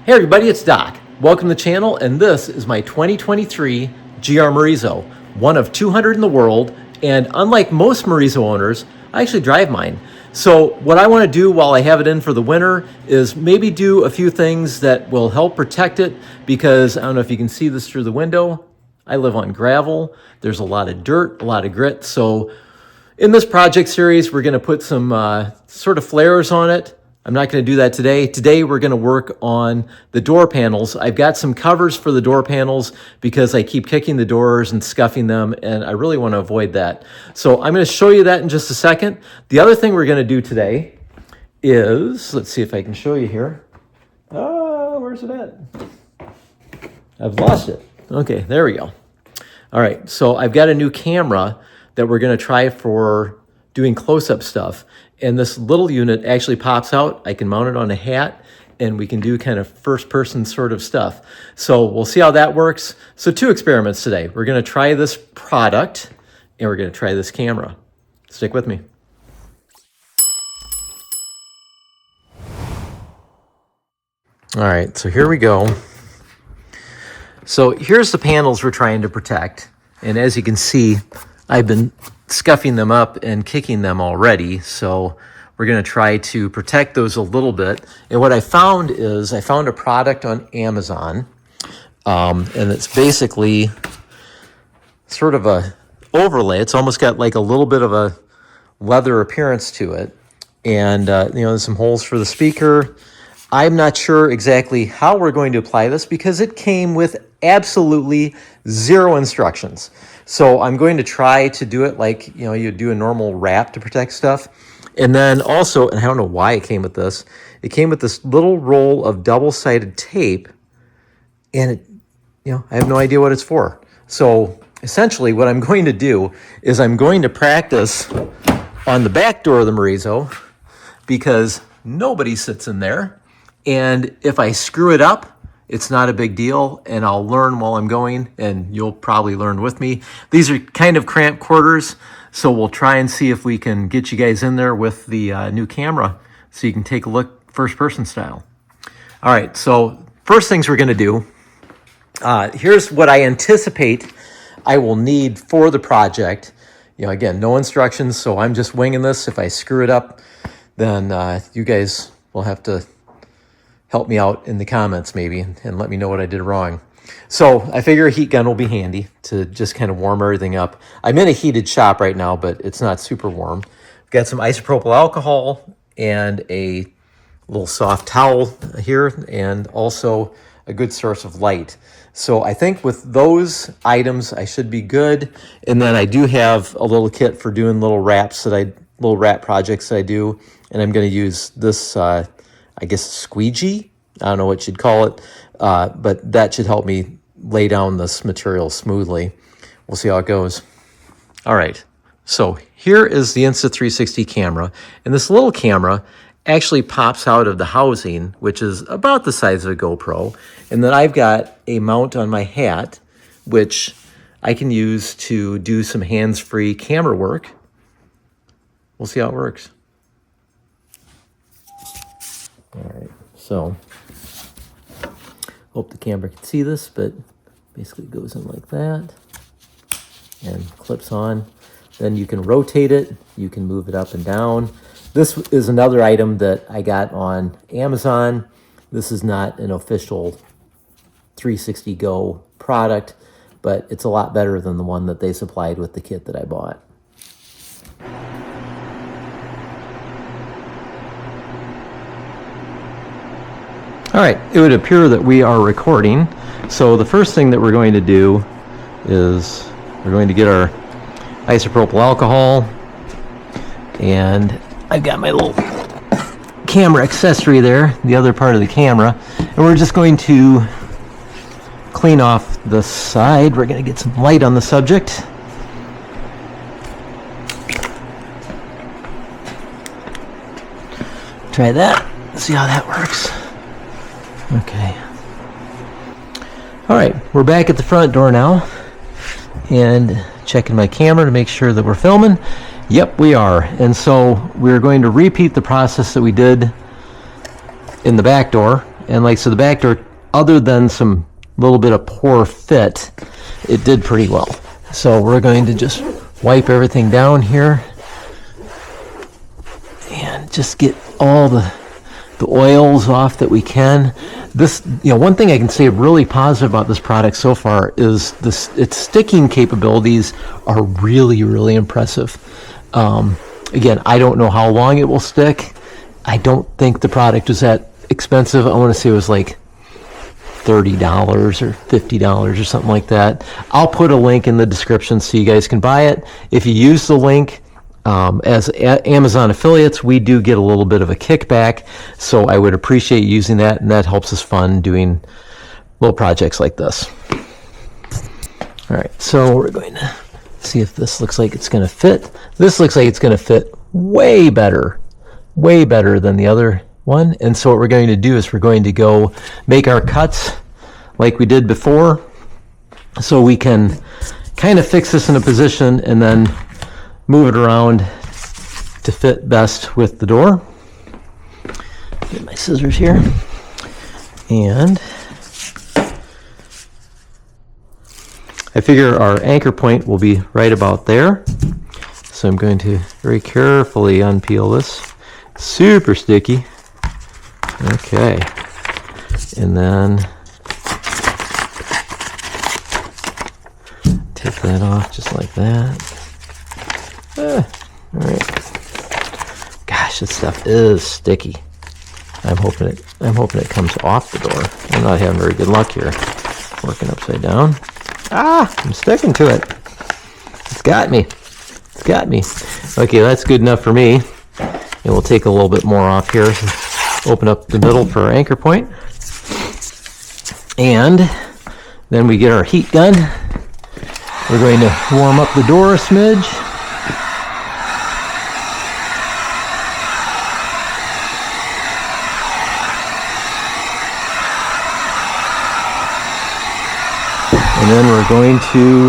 Hey everybody, it's Doc. Welcome to the channel, and this is my 2023 GR Morizo, one of 200 in the world, and unlike most Morizo owners, I actually drive mine. So what I want to do while I have it in for the winter is maybe do a few things that will help protect it, because I don't know if you can see this through the window. I live on gravel. There's a lot of dirt, a lot of grit. So in this project series, we're going to put some sort of flares on it. I'm not going to do that today. Today, we're going to work on the door panels. I've got some covers for the door panels because I keep kicking the doors and scuffing them, and I really want to avoid that. So I'm going to show you that in just a second. The other thing we're going to do today is, let's see if I can show you here. Where's it at? I've lost it. Okay, there we go. All right, so I've got a new camera that we're going to try for doing close-up stuff. And this little unit actually pops out. I can mount it on a hat, and we can do kind of first-person sort of stuff. So we'll see how that works. So 2 experiments today. We're going to try this product, and we're going to try this camera. Stick with me. All right, so here we go. So here's the panels we're trying to protect. And as you can see, I've been scuffing them up and kicking them already. So we're going to try to protect those a little bit. And what I found is I found a product on Amazon. And it's basically sort of a overlay. It's almost got like a little bit of a leather appearance to it. And, there's some holes for the speaker. I'm not sure exactly how we're going to apply this because it came with absolutely 0 instructions. So I'm going to try to do it like, you do a normal wrap to protect stuff. And then also, and I don't know why it came with this, it came with this little roll of double-sided tape, and it, I have no idea what it's for. So essentially what I'm going to do is I'm going to practice on the back door of the Morizo because nobody sits in there. And if I screw it up, it's not a big deal, and I'll learn while I'm going, and you'll probably learn with me. These are kind of cramped quarters, so we'll try and see if we can get you guys in there with the new camera so you can take a look first-person style. All right, so first things we're going to do, here's what I anticipate I will need for the project. Again, no instructions, so I'm just winging this. If I screw it up, then you guys will have to help me out in the comments maybe and let me know what I did wrong. So I figure a heat gun will be handy to just kind of warm everything up. I'm in a heated shop right now, but it's not super warm. I've got some isopropyl alcohol and a little soft towel here, and also a good source of light. So I think with those items, I should be good. And then I do have a little kit for doing little wrap projects that I do. And I'm going to use this, I guess, squeegee. I don't know what you'd call it, but that should help me lay down this material smoothly. We'll see how it goes. All right, so here is the Insta360 camera, and this little camera actually pops out of the housing, which is about the size of a GoPro, and then I've got a mount on my hat, which I can use to do some hands-free camera work. We'll see how it works. All right, so hope the camera can see this, but basically it goes in like that and clips on. Then you can rotate it, you can move it up and down. This is another item that I got on Amazon. This is not an official 360 Go product, but it's a lot better than the one that they supplied with the kit that I bought. All right, it would appear that we are recording. So the first thing that we're going to do is we're going to get our isopropyl alcohol, and I've got my little camera accessory there, the other part of the camera, and we're just going to clean off the side. We're going to get some light on the subject. Try that, see how that works. Okay. All right, we're back at the front door now and checking my camera to make sure that we're filming. Yep, we are. And so we're going to repeat the process that we did in the back door, And like, so the back door, other than some little bit of poor fit, it did pretty well. So we're going to just wipe everything down here and just get all the oils off that we can. This, one thing I can say really positive about this product so far is its sticking capabilities are really, really impressive. Again, I don't know how long it will stick. I don't think the product was that expensive. I want to say it was like $30 or $50 or something like that. I'll put a link in the description so you guys can buy it. If you use the link, as Amazon affiliates, we do get a little bit of a kickback, so I would appreciate using that, and that helps us fund doing little projects like this. All right, so we're going to see if this looks like it's going to fit. This looks like it's going to fit way better than the other one. And so what we're going to do is we're going to go make our cuts like we did before, so we can kind of fix this in a position and then move it around to fit best with the door. Get my scissors here. And I figure our anchor point will be right about there. So I'm going to very carefully unpeel this. Super sticky. Okay. And then take that off just like that. All right. Gosh, this stuff is sticky. I'm hoping it comes off the door. I'm not having very good luck here. Working upside down. I'm sticking to it. It's got me. It's got me. Okay, that's good enough for me. And we'll take a little bit more off here. Open up the middle for our anchor point. And then we get our heat gun. We're going to warm up the door a smidge. And then we're going to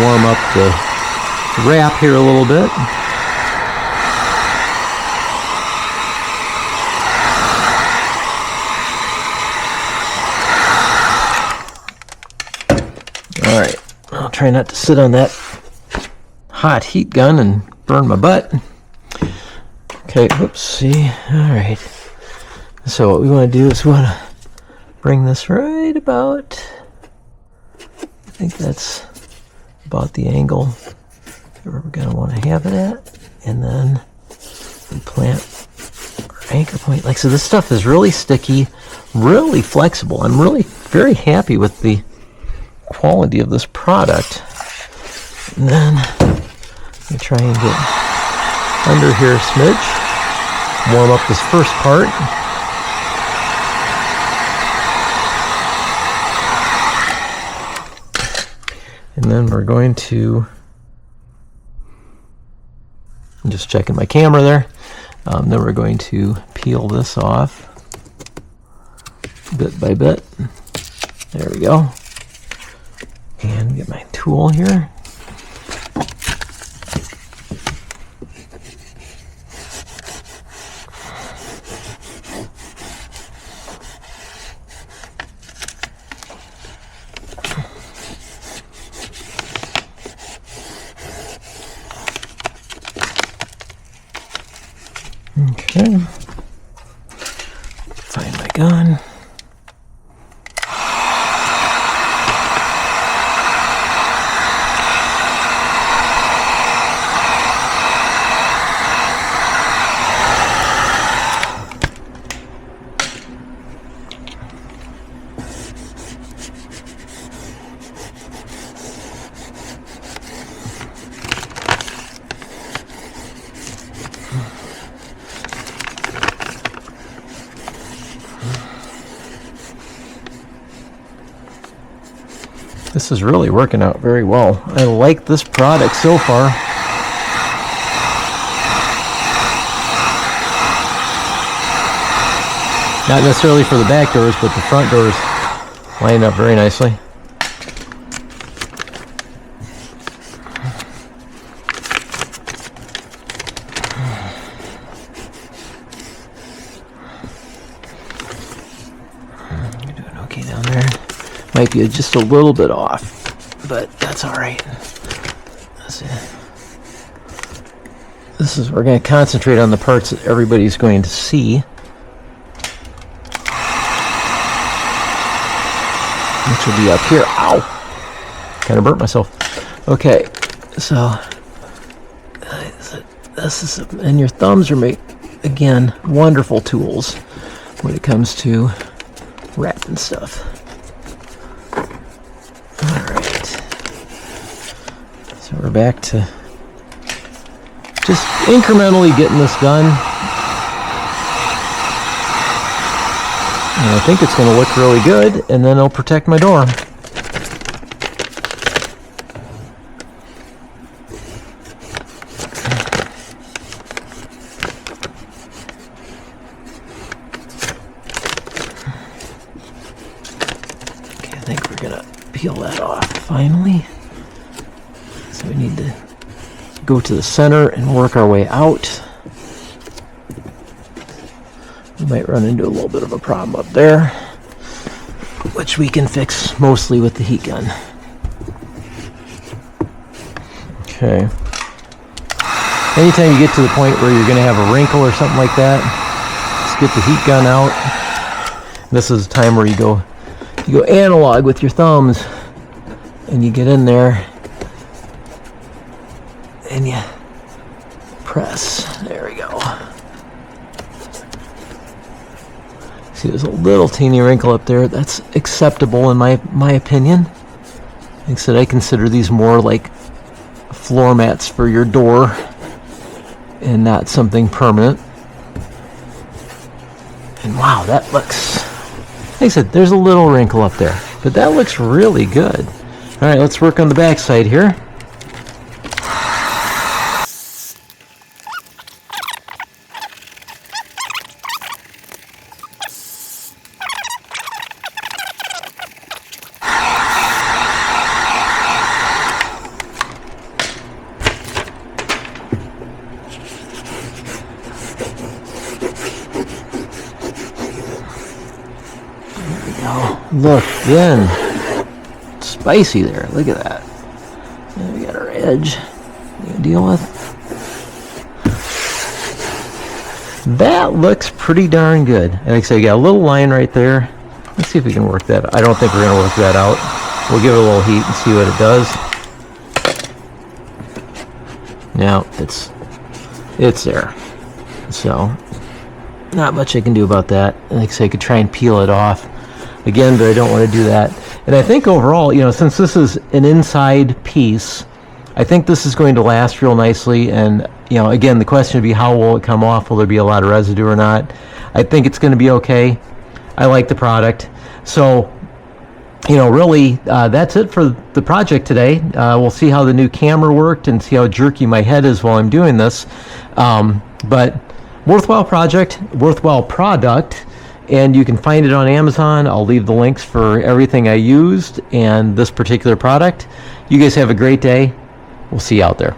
warm up the wrap here a little bit. All right, I'll try not to sit on that hot heat gun and burn my butt. Okay, whoopsie. All right. So what we want to do is we want to bring this right about, I think that's about the angle where we're going to want to have it at. And then we plant our anchor point. Like so, this stuff is really sticky, really flexible. I'm really very happy with the quality of this product. And then we try and get under here a smidge, warm up this first part. And then we're going to, I'm just checking my camera there. Then we're going to peel this off bit by bit. There we go. And get my tool here. Okay. Find my gun. This is really working out very well. I like this product so far. Not necessarily for the back doors, but the front doors line up very nicely. down there. Might be just a little bit off, but that's all right. We're going to concentrate on the parts that everybody's going to see. Which will be up here. Ow! Kind of burnt myself. Okay, so this is, and your thumbs are again, wonderful tools when it comes to wrapping stuff. All right. So we're back to just incrementally getting this done. And I think it's going to look really good, and then it'll protect my door. Okay, I think we're going to peel that off finally. So we need to go to the center and work our way out. We might run into a little bit of a problem up there, which we can fix mostly with the heat gun. Okay. Anytime you get to the point where you're going to have a wrinkle or something like that, just get the heat gun out. This is the time where you go analog with your thumbs, and you get in there and you press. There we go. See, there's a little teeny wrinkle up there. That's acceptable in my opinion. Like I said, I consider these more like floor mats for your door and not something permanent. And wow, that looks, like I said, there's a little wrinkle up there, but that looks really good. All right, let's work on the back side here. Look, again, spicy there. Look at that. And we got our edge to deal with. That looks pretty darn good. And like I said, you got a little line right there. Let's see if we can work that. I don't think we're going to work that out. We'll give it a little heat and see what it does. Now, it's there. So, not much I can do about that. Like I said, I could try and peel it off. Again, but I don't want to do that. And I think overall, since this is an inside piece, I think this is going to last real nicely. And, again, the question would be, how will it come off? Will there be a lot of residue or not? I think it's going to be okay. I like the product. So, really, that's it for the project today. We'll see how the new camera worked and see how jerky my head is while I'm doing this. But worthwhile project, worthwhile product. And you can find it on Amazon. I'll leave the links for everything I used and this particular product. You guys have a great day. We'll see you out there.